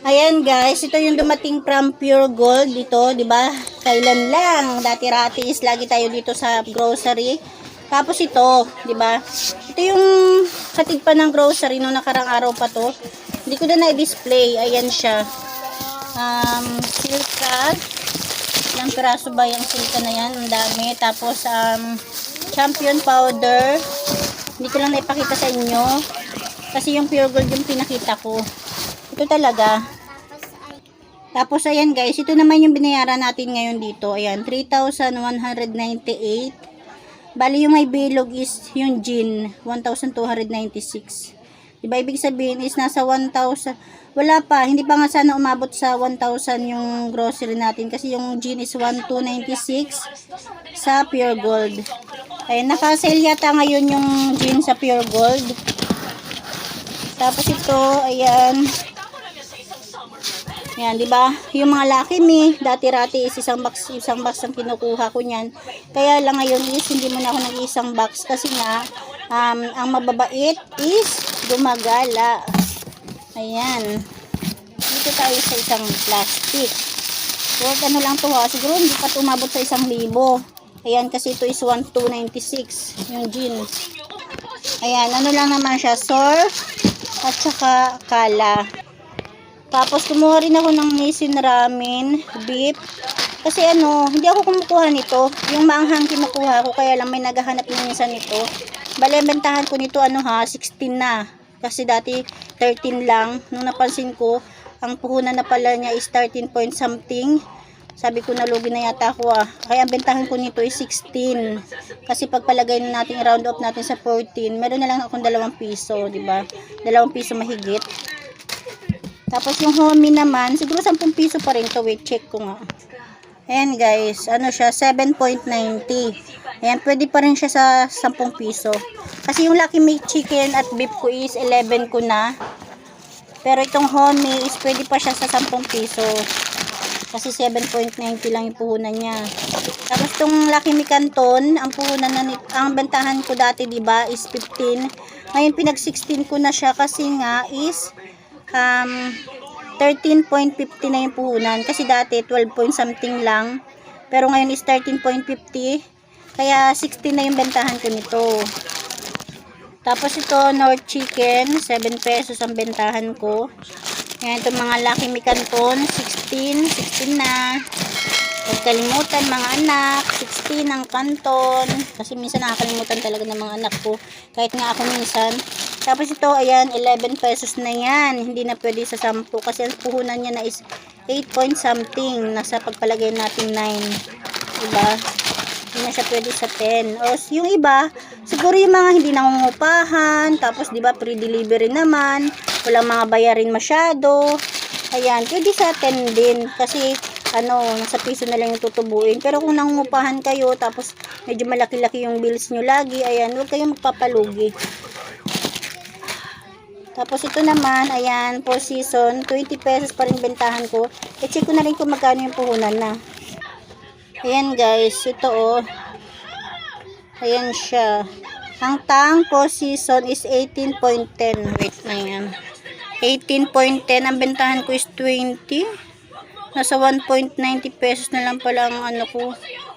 Ayan guys, ito yung dumating from Pure Gold dito, 'di ba? Kailan lang, dati-rati is lagi tayo dito sa grocery. Tapos ito, 'di ba? Ito yung hatid pa ng grocery nung nakarang araw pa to. Hindi ko na i-display. Ayan siya. Silka. Ilang piraso ba yung silka na yan? Ang dami. Tapos champion powder. Hindi ko lang naipakita sa inyo. Kasi yung Pure Gold yung pinakita ko. Ito talaga. Tapos ayan guys, ito naman yung binayaran natin ngayon dito. Ayan, 3,198. Bali yung may bilog is yung gin, 1,296. Diba ibig sabihin is nasa 1,000. Wala pa, hindi pa nga sana umabot sa 1,000 yung grocery natin. Kasi yung gin is 1,296 sa Pure Gold. Ayan, naka-sale yata ngayon yung gin sa Pure Gold. Tapos ito, ayan. Yan, 'di ba? Yung mga Lucky Me, dati-rati is isang box ang kinukuha ko niyan. Kaya lang ngayon is hindi mo na ako nag-isang box kasi nga ang mababait is gumagala. Ayan. Dito tayo sa isang plastic. Worth ano lang to ha, siguro hindi pa umabot sa 1,000. Ayan, kasi ito is 1,296 yung gin. Ayan, ano lang naman siya, sour at saka kala. Tapos kumuha rin ako ng Nissin ramen beef. Kasi hindi ako kumukuha nito. Yung maanghang kinukuha ko, kaya lang may naghahanap minsan nito. Bale, bentahan ko nito 16 na. Kasi dati 13 lang. Nung napansin ko, ang puhunan na pala niya is 13 point something. Sabi ko nalugi na yata ako Kaya ang bentahan ko nito is 16. Kasi pagpalagay na natin, round up natin sa 14, meron na lang akong 2 piso, 'di ba? 2 piso mahigit. Tapos yung homie naman, siguro 10 piso pa rin to. Wait, check ko nga. Ayan guys, ano siya, 7.90. Ayan, pwede pa rin siya sa 10 piso. Kasi yung Lucky Me chicken at beef ko is 11 ko na. Pero itong homie is pwede pa siya sa 10 piso. Kasi 7.90 lang yung puhunan niya. Tapos itong Lucky Me Canton, ang puhunan na ang bentahan ko dati, diba, is 15. Ngayon pinag 16 ko na siya kasi nga is 13.50 na yung puhunan. Kasi dati 12 point something lang. Pero ngayon is 13.50. Kaya 16 na yung bentahan ko nito. Tapos ito, North Chicken, 7 pesos ang bentahan ko. Ayan, itong mga Lucky Me Canton, 16 na. Huwag kalimutan mga anak, 16 ang kanton. Kasi minsan nakakalimutan talaga ng mga anak ko. Kahit nga ako minsan. Tapos ito, ayan, 11 pesos na yan. Hindi na pwede sa 10 kasi ang puhunan niya na is 8 point something. Nasa pagpalagay natin 9. Diba? Hindi na siya pwede sa 10. O yung iba, siguro yung mga hindi nangungupahan. Tapos diba, pre-delivery naman. Walang mga bayarin masyado. Ayan, pwede sa 10 din. Kasi nasa piso na lang yung tutubuin. Pero kung nangungupahan kayo, tapos medyo malaki-laki yung bills nyo lagi, ayan, huwag kayong magpapalugi. Tapos ito naman, ayan, 4 season, 20 pesos pa rin bentahan ko. I-check ko na rin kung magkano yung puhunan na. Ayan guys, ito ayan siya. Ang tang 4 season is 18.10. Wait na yan. 18.10, ang bentahan ko is 20. Nasa 1.90 pesos na lang pala ang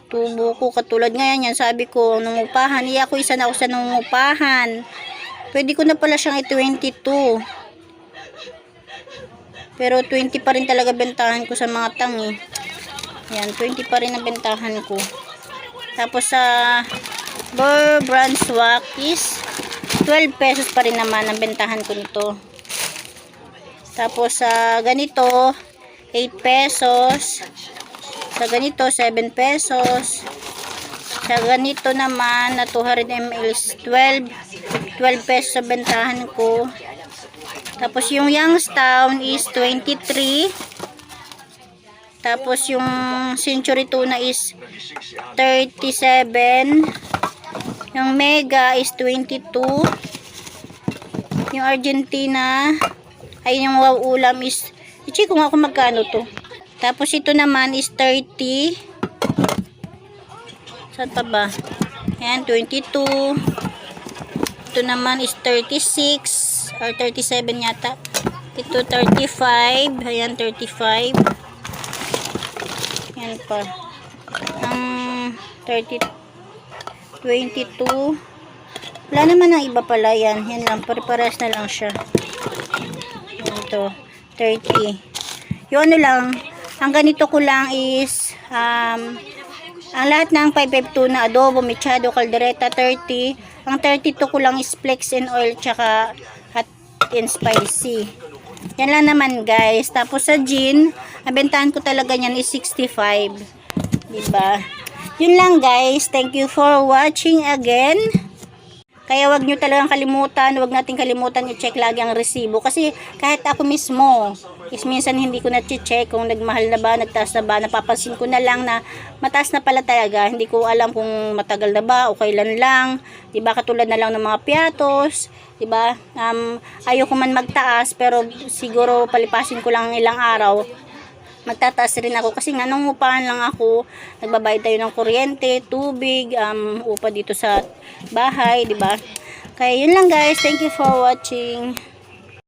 tubo ko. Katulad ngayon yan, sabi ko, nangungupahan. Ako isa na ako sa nangungupahan. Pwede ko na pala siyang i-22. Pero 20 pa rin talaga bentahan ko sa mga tang Ayan, 20 pa rin ang bentahan ko. Tapos sa Burr Brand Swak is 12 pesos pa rin naman ang bentahan ko nito. Tapos sa ganito, 8 pesos. Sa ganito, 7 pesos. Sa ganito naman, na 200 ml is 12 pesos sa bentahan ko. Tapos yung Youngstown is 23. Tapos yung Century Tuna is 37. Yung Mega is 22. Yung Argentina, ay yung Wow Ulam is, i-check ko nga kung magkano to. Tapos ito naman is 30. Saan pa ba? Ayan, 22. Ito naman is 36 or 37 yata. Ito 35. Ayan, 35. Yan pa. 30, 22. Wala naman ang iba pala yan. Yan lang. Pare-pares na lang siya. Ito. 30. Yung ano lang. Ang ganito ko lang is ang lahat ng 552 na adobo, mechado, caldereta, 30. Ang 32 ko lang is flex and oil tsaka hot and spicy. Yan lang naman guys. Tapos sa gin, ang bentahan ko talaga niyan is 65. Diba? Yun lang guys. Thank you for watching again. Kaya wag nyo talagang kalimutan, wag natin kalimutan i-check lagi ang resibo. Kasi kahit ako mismo, is minsan hindi ko na-check kung nagmahal na ba, nagtaas na ba. Napapansin ko na lang na mataas na pala talaga. Hindi ko alam kung matagal na ba o kailan lang. Diba? Katulad na lang ng mga piatos. Diba? Ayoko man magtaas pero siguro palipasin ko lang ilang araw. Magtataas rin ako kasi nga nung upahan lang ako, nagbabayad tayo ng kuryente, tubig, upa dito sa bahay, di ba? Kaya yun lang guys, thank you for watching.